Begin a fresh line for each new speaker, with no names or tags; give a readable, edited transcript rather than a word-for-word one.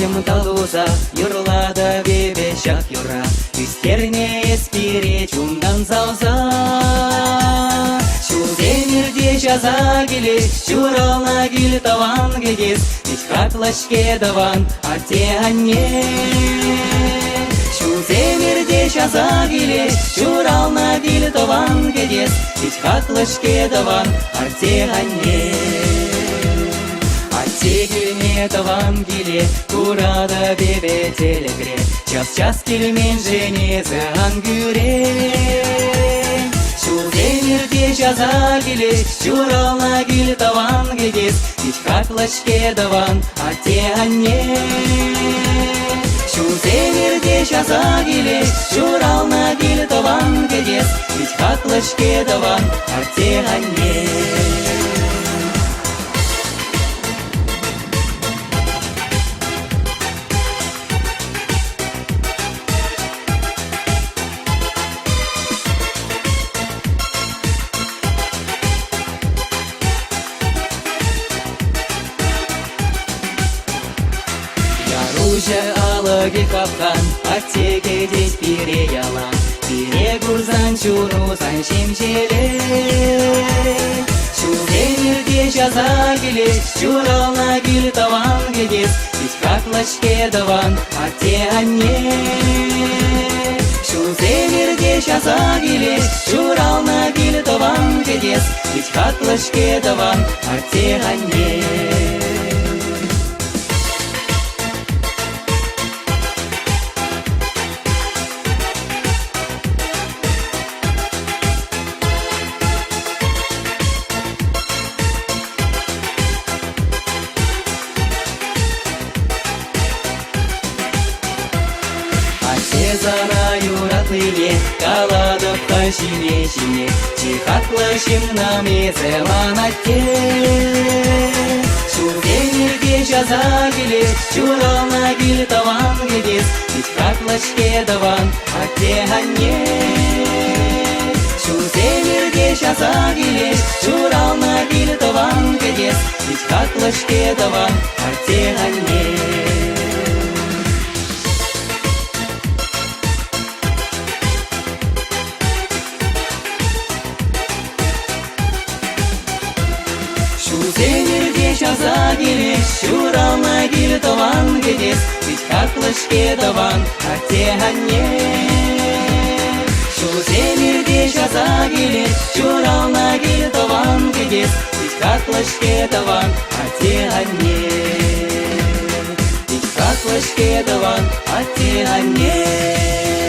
Ачым талуза, юрлада бебе шак юра, Үстерне эспире чумдан залза. Шулдемирде жаза келеш, Шурална кил таван кегес, Ичкатлашке даван арте анне. Шулдемирде жаза келеш, Шурална кил таван кегес, Ичкатлашке даван арте анне. Тегілме таван келе, Курада бебе телегре, Час-час келмен женезі ангюре. Шулдемирде жаза келе, Шурална кил таван кегес, Ичкатлашке даван арте анне. Шулдемирде жаза келе, Шурална кил таван кегес, Ичкатлашке даван арте анне. Уже алаги капкан, аттеге дес пире ялан, Пире гурзан чурузан шемшеле. Шулдемирде жаза келеш, Шурална кил таван кегес, Ичкатлашке даван арте анне. Шулдемирде жаза келеш, Шурална кил таван кегес, Ичкатлашке даван арте анне. Зана юратлыне, каладып кашине-шине, Чихатлышым намезе ланатте. Шулдемирде жаза келеш, Шурална кил таван кегес, Ичкатлашке даван арте анне. Шулдемирде жаза келеш, Шурална кил таван кегес, Ичкатлашке даван арте анне. Шулдемирде жаза келеш, Шурална кил таван кегес, Ичкатлашке даван арте анне. Шулдемирде жаза келеш, Шурална кил таван кегес, Ичкатлашке даван арте анне. Ичкатлашке даван арте анне.